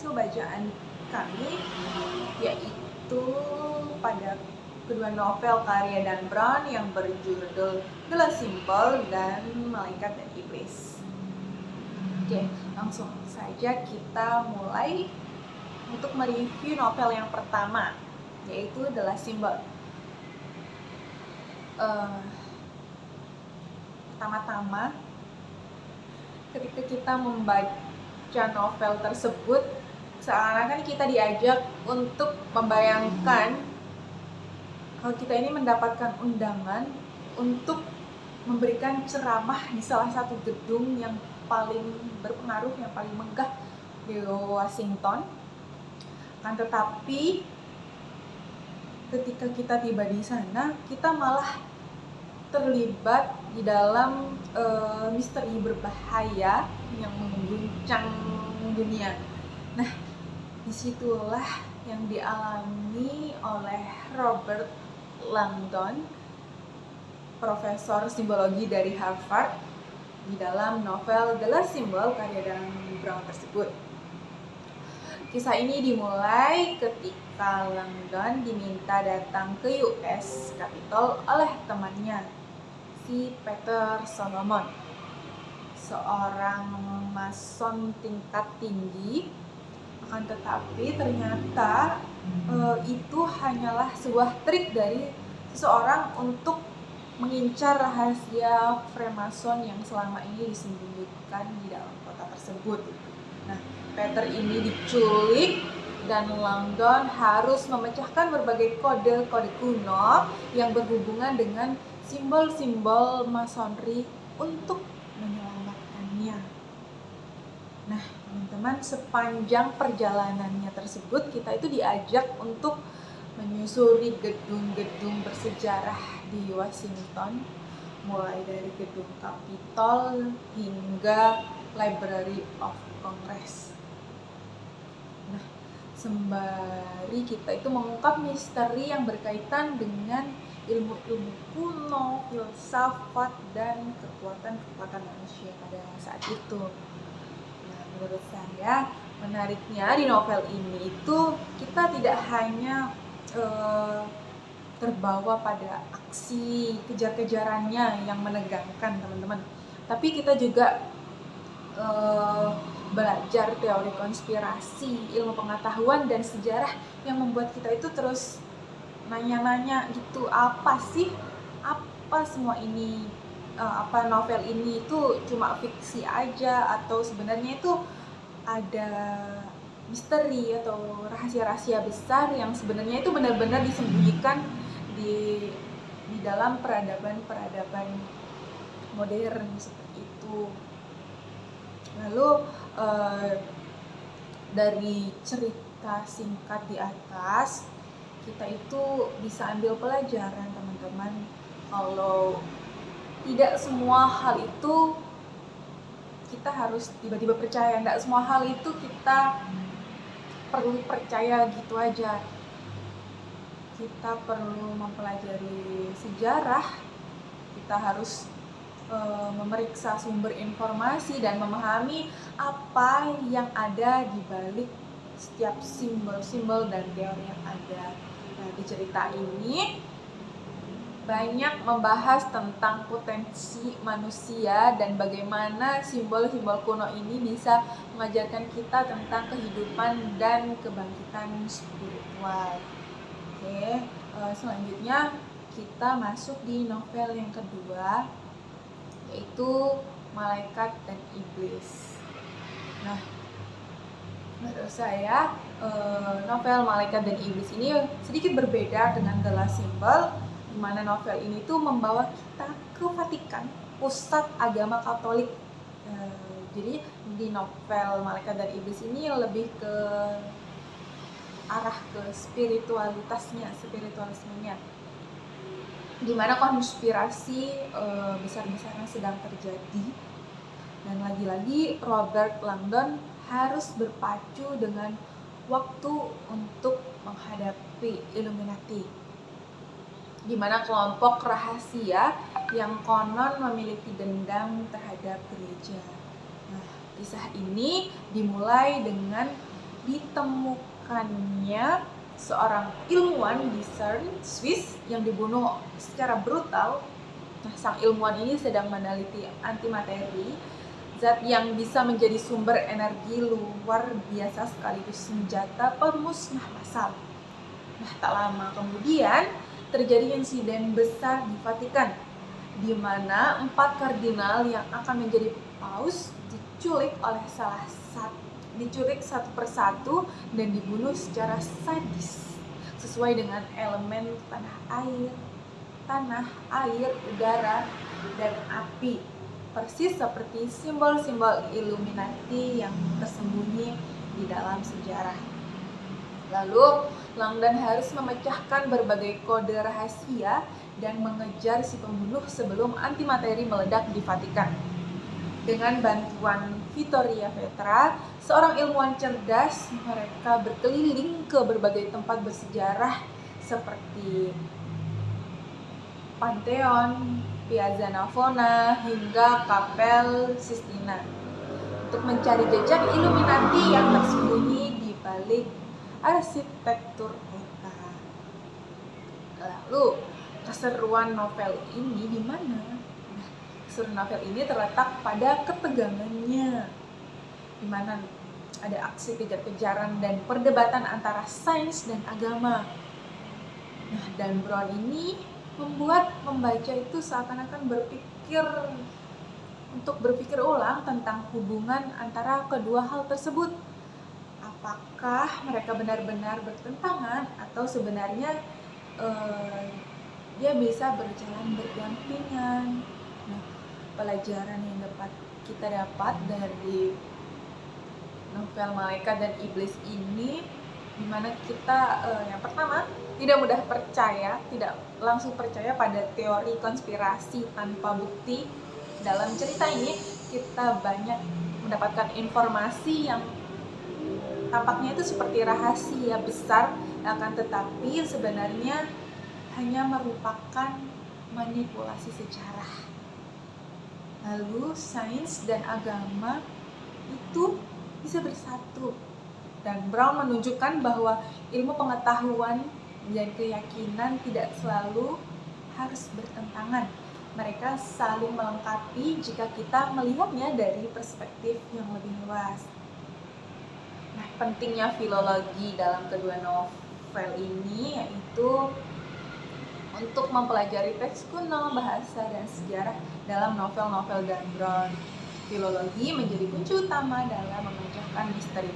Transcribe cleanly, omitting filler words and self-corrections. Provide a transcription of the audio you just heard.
hasil bacaan kami, yaitu pada kedua novel karya Dan Brown yang berjudul The Last Symbol dan Malaikat dan Iblis. Oke, langsung saja kita mulai untuk mereview novel yang pertama, yaitu The Last Symbol. Pertama-tama, ketika kita membaca novel tersebut, seakan-akan kita diajak untuk membayangkan kalau kita ini mendapatkan undangan untuk memberikan ceramah di salah satu gedung yang paling berpengaruh, yang paling megah di Washington. Kan tetapi ketika kita tiba di sana, kita malah terlibat di dalam misteri berbahaya yang mengguncang dunia. Nah, disitulah yang dialami oleh Robert Langdon, profesor simbologi dari Harvard, di dalam novel The Last Symbol karya Dan Brown tersebut. Kisah ini dimulai ketika Langdon diminta datang ke US Capitol oleh temannya, si Peter Solomon, seorang mason tingkat tinggi. Akan tetapi ternyata itu hanyalah sebuah trik dari seseorang untuk mengincar rahasia Freemason yang selama ini disembunyikan di dalam kota tersebut. Nah, Peter ini diculik dan Langdon harus memecahkan berbagai kode-kode kuno yang berhubungan dengan simbol-simbol masonry untuk menyelamatkannya. Nah, teman-teman, sepanjang perjalanannya tersebut kita itu diajak untuk menyusuri gedung-gedung bersejarah di Washington, mulai dari gedung Capitol hingga Library of Congress. Nah, sembari kita itu mengungkap misteri yang berkaitan dengan ilmu-ilmu kuno, filsafat, dan kekuatan-kekuatan manusia pada saat itu. Menurut saya, menariknya di novel ini itu kita tidak hanya terbawa pada aksi kejar-kejarannya yang menegangkan, teman-teman, tapi kita juga belajar teori konspirasi, ilmu pengetahuan, dan sejarah yang membuat kita itu terus nanya-nanya gitu, apa semua ini, apa novel ini itu cuma fiksi aja atau sebenarnya itu ada misteri atau rahasia-rahasia besar yang sebenarnya itu benar-benar disembunyikan di dalam peradaban modern seperti itu. Lalu dari cerita singkat di atas kita itu bisa ambil pelajaran, teman-teman, kalau tidak semua hal itu kita harus tiba-tiba percaya. Tidak semua hal itu kita perlu percaya gitu aja. Kita perlu mempelajari sejarah, kita harus memeriksa sumber informasi dan memahami apa yang ada di balik setiap simbol-simbol dan teori yang ada. Nah, di cerita ini banyak membahas tentang potensi manusia dan bagaimana simbol-simbol kuno ini bisa mengajarkan kita tentang kehidupan dan kebangkitan spiritual. Oke, selanjutnya kita masuk di novel yang kedua, yaitu Malaikat dan Iblis. Nah, menurut saya novel Malaikat dan Iblis ini sedikit berbeda dengan The Last Symbol, di mana novel ini tuh membawa kita ke Vatikan, pusat agama Katolik. Jadi di novel Malaikat dan Iblis ini lebih ke arah ke spiritualismenya, di mana konspirasi besar-besaran sedang terjadi, dan lagi-lagi Robert Langdon harus berpacu dengan waktu untuk menghadapi Illuminati, di mana kelompok rahasia yang konon memiliki dendam terhadap gereja. Nah, kisah ini dimulai dengan ditemukannya seorang ilmuwan di CERN, Swiss, yang dibunuh secara brutal. Nah, sang ilmuwan ini sedang meneliti antimateri, zat yang bisa menjadi sumber energi luar biasa sekaligus senjata pemusnah massal. Nah, tak lama kemudian terjadi insiden besar di Vatikan, di mana 4 kardinal yang akan menjadi paus diculik satu persatu dan dibunuh secara sadis sesuai dengan elemen tanah, air, udara, dan api, persis seperti simbol-simbol Illuminati yang tersembunyi di dalam sejarah. Lalu, Langdon harus memecahkan berbagai kode rahasia dan mengejar si pembunuh sebelum antimateri meledak di Vatikan. Dengan bantuan Vittoria Petra, seorang ilmuwan cerdas, mereka berkeliling ke berbagai tempat bersejarah seperti Pantheon, Piazza Navona, hingga Kapel Sistina untuk mencari jejak Illuminati yang tersembunyi di balik arsitektur kota. Lalu, keseruan novel ini di mana? Keseruan novel ini terletak pada ketegangannya, di mana ada aksi kejar-kejaran dan perdebatan antara sains dan agama. Nah, Dan Brown ini membuat pembaca itu seakan-akan berpikir ulang tentang hubungan antara kedua hal tersebut. Apakah mereka benar-benar bertentangan atau sebenarnya dia bisa berjalan berdampingan. Nah, pelajaran yang kita dapat dari novel Malaikat dan Iblis ini, dimana kita yang pertama tidak mudah percaya, tidak langsung percaya pada teori konspirasi tanpa bukti. Dalam cerita ini kita banyak mendapatkan informasi yang tampaknya itu seperti rahasia besar, akan tetapi sebenarnya hanya merupakan manipulasi sejarah. Lalu sains dan agama itu bisa bersatu, dan Brown menunjukkan bahwa ilmu pengetahuan dan keyakinan tidak selalu harus bertentangan. Mereka saling melengkapi jika kita melihatnya dari perspektif yang lebih luas. Nah, pentingnya filologi dalam kedua novel ini yaitu untuk mempelajari teks kuno, bahasa, dan sejarah dalam novel-novel Dan Brown. Filologi menjadi kunci utama dalam memecahkan misteri